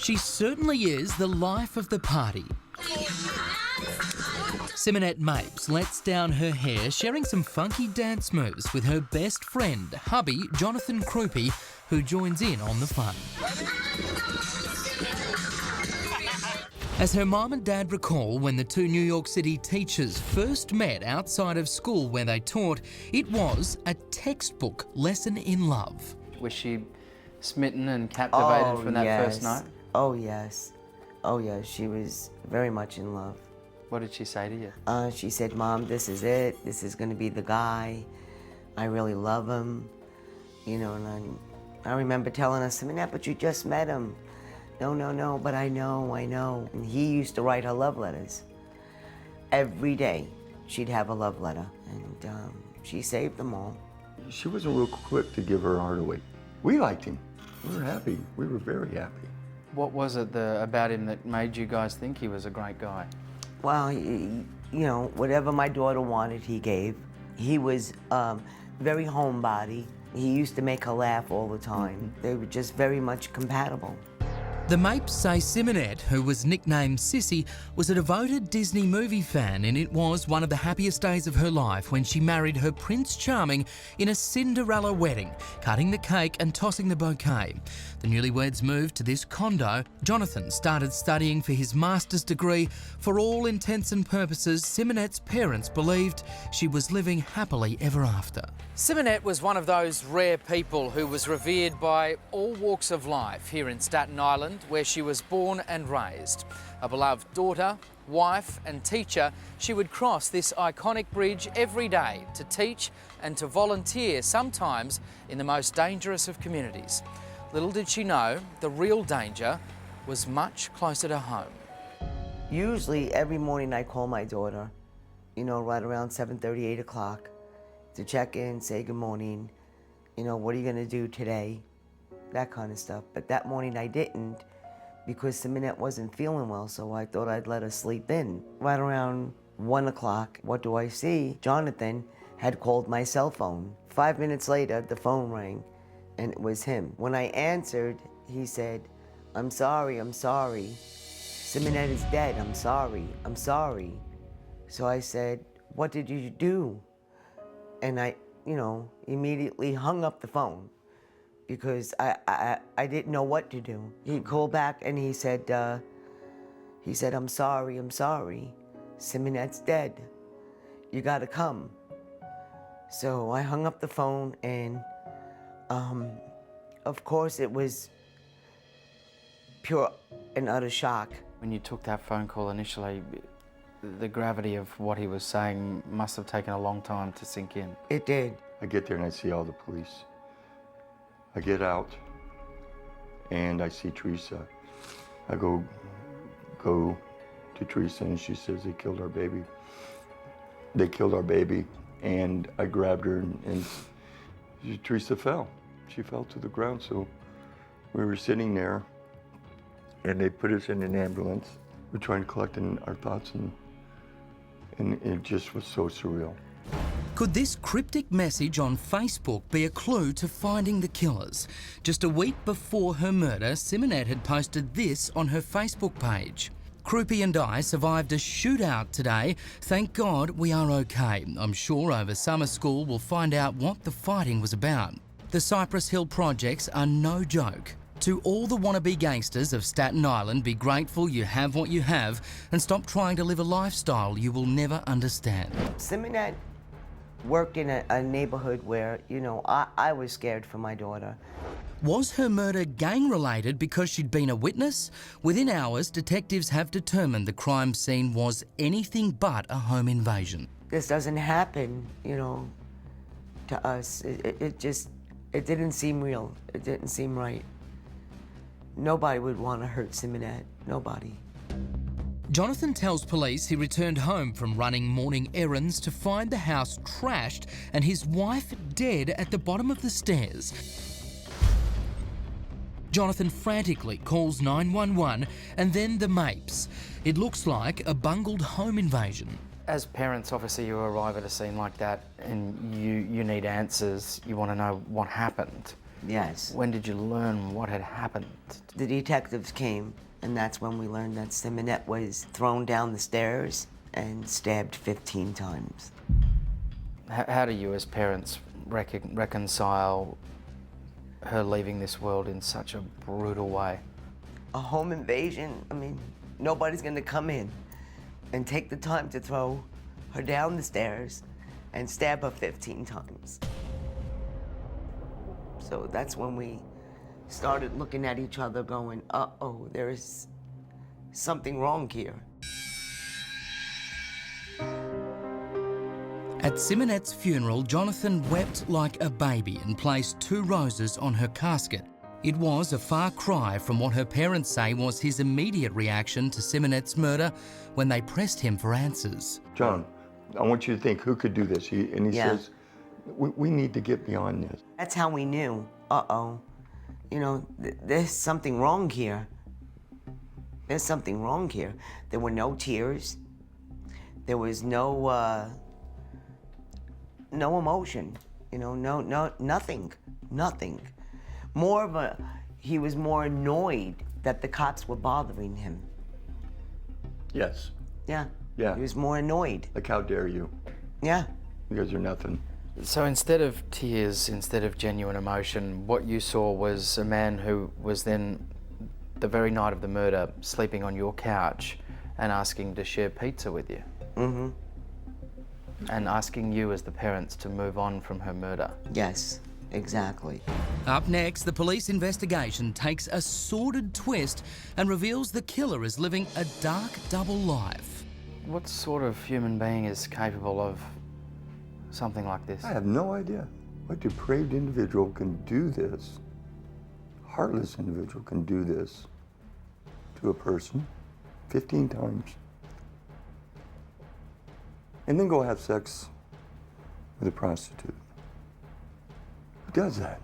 She certainly is the life of the party. Simeonette Mapes lets down her hair, sharing some funky dance moves with her best friend, hubby Jonathan Crupi, who joins in on the fun. As her mum and dad recall, when the two New York City teachers first met outside of school where they taught, it was a textbook lesson in love. Was she smitten and captivated from that first night? Oh, yes. Oh, yes. She was very much in love. What did she say to you? She said, Mom, this is it. This is going to be the guy. I really love him. You know, and I remember telling her, Simeonette, but you just met him. No, but I know. And he used to write her love letters. Every day, she'd have a love letter, and she saved them all. She wasn't real quick to give her heart away. We liked him. We were happy. We were very happy. What was it about him that made you guys think he was a great guy? Well, you know, whatever my daughter wanted, he gave. He was very homebody. He used to make her laugh all the time. They were just very much compatible. The Mapes say Simeonette, who was nicknamed Sissy, was a devoted Disney movie fan, and it was one of the happiest days of her life when she married her Prince Charming in a Cinderella wedding, cutting the cake and tossing the bouquet. The newlyweds moved to this condo. Jonathan started studying for his master's degree. For all intents and purposes, Simeonette's parents believed she was living happily ever after. Simeonette was one of those rare people who was revered by all walks of life here in Staten Island, where she was born and raised. A beloved daughter, wife and teacher, she would cross this iconic bridge every day to teach and to volunteer, sometimes in the most dangerous of communities. Little did she know, the real danger was much closer to home. Usually every morning I call my daughter, you know, right around 7:30, 8 o'clock, to check in, say good morning, you know, what are you gonna do today? That kind of stuff. But that morning I didn't, because Simeonette wasn't feeling well, so I thought I'd let her sleep in. Right around 1 o'clock, what do I see? Jonathan had called my cell phone. 5 minutes later, the phone rang, and it was him. When I answered, he said, I'm sorry. Simeonette is dead, I'm sorry. So I said, what did you do? And I, you know, immediately hung up the phone, because I didn't know what to do. He called back and he said, I'm sorry. Simeonette's dead. You gotta come. So I hung up the phone, and of course it was pure and utter shock. When you took that phone call initially, the gravity of what he was saying must have taken a long time to sink in. It did. I get there and I see all the police. I get out and I see Teresa. I go to Teresa and she says, they killed our baby. They killed our baby. And I grabbed her and Teresa fell. She fell to the ground. So we were sitting there and they put us in an ambulance. We're trying to collect our thoughts, and it just was so surreal. Could this cryptic message on Facebook be a clue to finding the killers? Just a week before her murder, Simeonette had posted this on her Facebook page. Crupi and I survived a shootout today. Thank God we are okay. I'm sure over summer school we'll find out what the fighting was about. The Cypress Hill projects are no joke. To all the wannabe gangsters of Staten Island, be grateful you have what you have and stop trying to live a lifestyle you will never understand. Simeonette worked in a neighborhood where, you know, I was scared for my daughter. Was her murder gang-related because she'd been a witness? Within hours, detectives have determined the crime scene was anything but a home invasion. This doesn't happen, you know, to us. It didn't seem real. It didn't seem right. Nobody would want to hurt Simeonette. Nobody. Jonathan tells police he returned home from running morning errands to find the house trashed and his wife dead at the bottom of the stairs. Jonathan frantically calls 911 and then the Mapes. It looks like a bungled home invasion. As parents, obviously you arrive at a scene like that and you need answers. You want to know what happened. Yes. When did you learn what had happened? The detectives came, and that's when we learned that Simeonette was thrown down the stairs and stabbed 15 times. How do you as parents reconcile her leaving this world in such a brutal way? A home invasion, I mean, nobody's gonna come in and take the time to throw her down the stairs and stab her 15 times. So that's when we started looking at each other going, uh-oh, there's something wrong here. At Simonette's funeral, Jonathan wept like a baby and placed 2 roses on her casket. It was a far cry from what her parents say was his immediate reaction to Simonette's murder when they pressed him for answers. John, I want you to think, who could do this? He Yeah. says, we need to get beyond this. That's how we knew, uh-oh, you know, there's something wrong here. There's something wrong here. There were no tears. There was no emotion, you know, nothing. He was more annoyed that the cops were bothering him. Yes. Yeah. Yeah. He was more annoyed. Like, how dare you? Yeah. You guys are nothing. So instead of tears, instead of genuine emotion, what you saw was a man who was then, the very night of the murder, sleeping on your couch and asking to share pizza with you. Mm-hmm. And asking you as the parents to move on from her murder. Yes, exactly. Up next, the police investigation takes a sordid twist and reveals the killer is living a dark double life. What sort of human being is capable of something like this? I have no idea. What depraved individual can do this? Heartless individual can do this to a person 15 times. And then go have sex with a prostitute. Who does that?